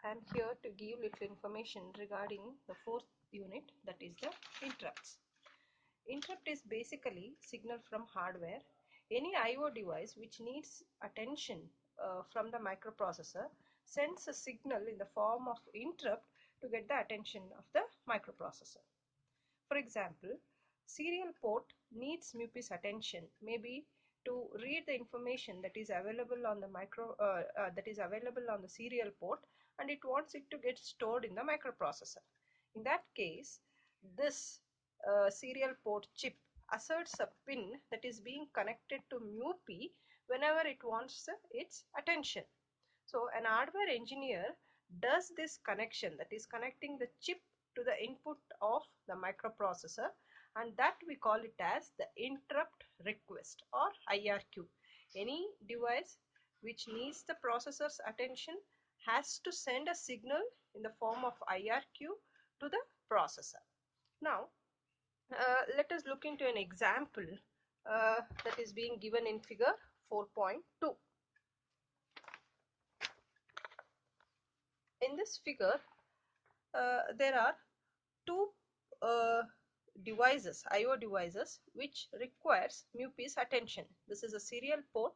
I am here to give little information regarding the fourth unit, that is the interrupts. Interrupt is basically signal from hardware. Any I/O device which needs attention from the microprocessor sends a signal in the form of interrupt to get the attention of the microprocessor. For example, serial port needs MUPI's attention, maybe to read the information that is available on the serial port, and it wants it to get stored in the microprocessor. In that case, this serial port chip asserts a pin that is being connected to MUPI whenever it wants its attention. So an hardware engineer does this connection, that is connecting the chip to the input of the microprocessor, and that we call it as the interrupt request or IRQ. Any device which needs the processor's attention has to send a signal in the form of IRQ to the processor. Now let us look into an example that is being given in figure 4.2. In this figure, there are two devices, I/O devices, which requires MUPI's attention. This is a serial port.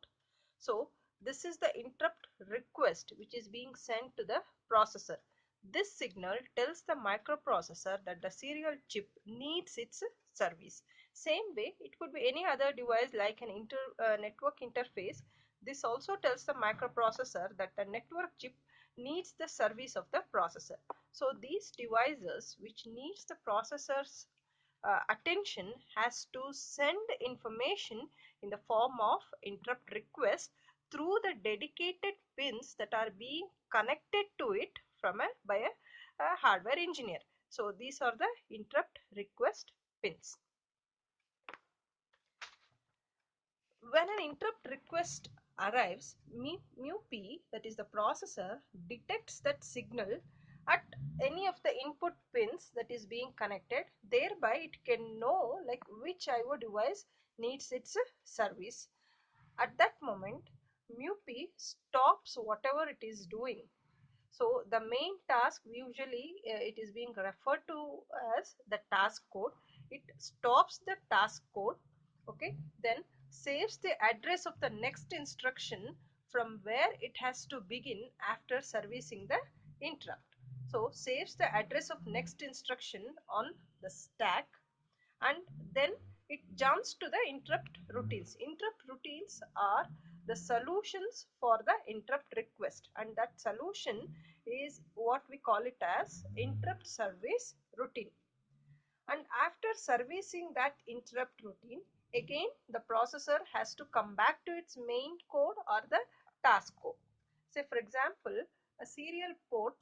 So this is the interrupt request which is being sent to the processor. This signal tells the microprocessor that the serial chip needs its service. Same way, it could be any other device like an network interface. This also tells the microprocessor that the network chip needs the service of the processor. So these devices which needs the processor's attention has to send information in the form of interrupt request through the dedicated pins that are being connected to it by a hardware engineer. So these are the interrupt request pins. When an interrupt request arrives, MUPI, that is the processor, detects that signal at any of the input pins that is being connected. Thereby it can know like which I/O device needs its service. At that moment, MUPI stops whatever it is doing. So the main task, usually it is being referred to as the task code. It stops the task code, okay, then saves the address of the next instruction from where it has to begin after servicing the interrupt. So saves the address of next instruction on the stack, and then it jumps to the interrupt routines. Interrupt routines are the solutions for the interrupt request, and that solution is what we call it as interrupt service routine. And after servicing that interrupt routine, again the processor has to come back to its main code or the task code. Say for example, a serial port,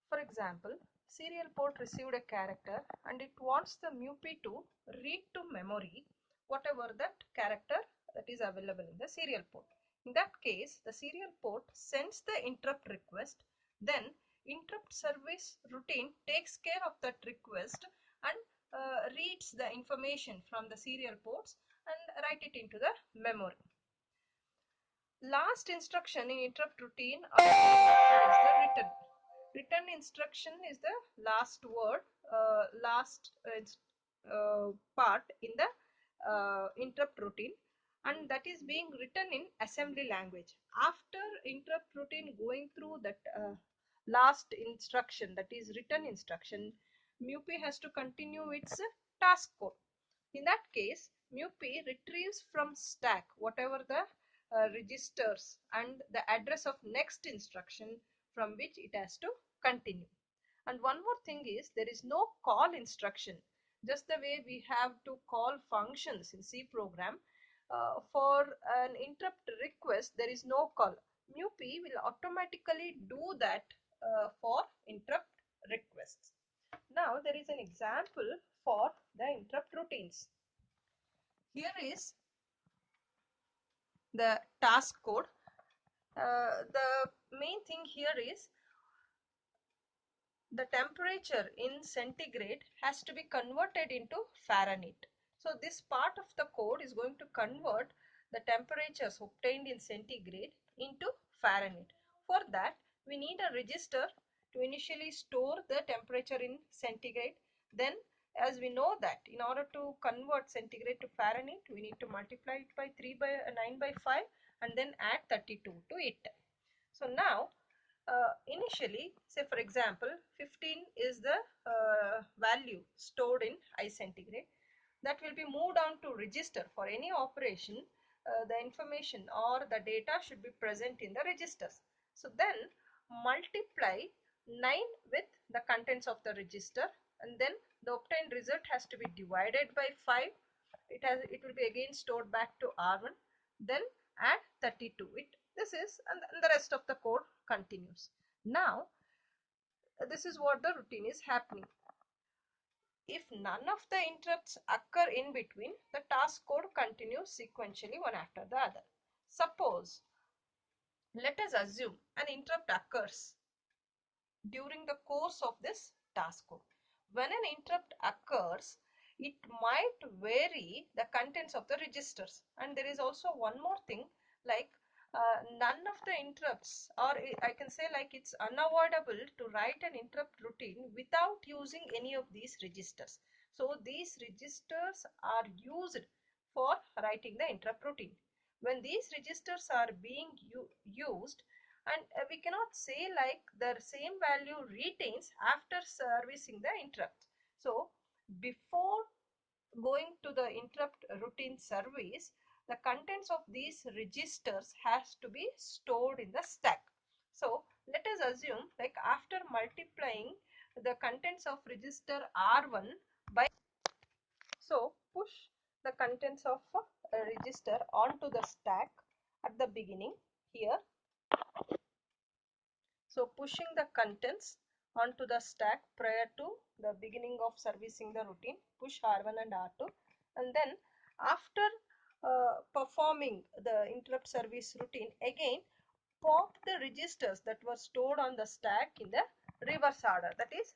for example, serial port received a character and it wants the MUPI to read to memory whatever that character that is available in the serial port. In that case, the serial port sends the interrupt request, then interrupt service routine takes care of that request and reads the information from the serial ports and write it into the memory. Last instruction in interrupt routine is the return. Return instruction is the last word, last part in the interrupt routine, and that is being written in assembly language. After interrupt routine going through that last instruction, that is return instruction, MUPI has to continue its task code. In that case, MUPI retrieves from stack whatever the registers and the address of next instruction from which it has to continue. And one more thing is, there is no call instruction. Just the way we have to call functions in C program, for an interrupt request there is no call. MUPI will automatically do that for interrupt requests. Now there is an example for the interrupt routines. Here is the task code. The main thing here is the temperature in centigrade has to be converted into Fahrenheit. So this part of the code is going to convert the temperatures obtained in centigrade into Fahrenheit. For that, we need a register to initially store the temperature in centigrade. Then, as we know that in order to convert centigrade to Fahrenheit, we need to multiply it by 9 by 5 and then add 32 to it. So now, initially, say for example, 15 is the value stored in I centigrade. That will be moved on to register. For any operation, the information or the data should be present in the registers. So then multiply 9 with the contents of the register, and then the obtained result has to be divided by 5. It will be again stored back to R1, then add 32. This is, and the rest of the code continues. Now this is what the routine is happening. If none of the interrupts occur in between, the task code continues sequentially one after the other. Suppose, let us assume an interrupt occurs during the course of this task code. When an interrupt occurs, it might vary the contents of the registers. And there is also one more thing, like none of the interrupts, or I can say like it's unavoidable to write an interrupt routine without using any of these registers. So these registers are used for writing the interrupt routine. When these registers are being used, and we cannot say like the same value retains after servicing the interrupt. So before going to the interrupt routine service, the contents of these registers has to be stored in the stack. So let us assume like after multiplying the contents of register R1 by, so push the contents of a register onto the stack at the beginning here. So pushing the contents onto the stack prior to the beginning of servicing the routine, push R1 and R2, and then after performing the interrupt service routine, again pop the registers that were stored on the stack in the reverse order, that is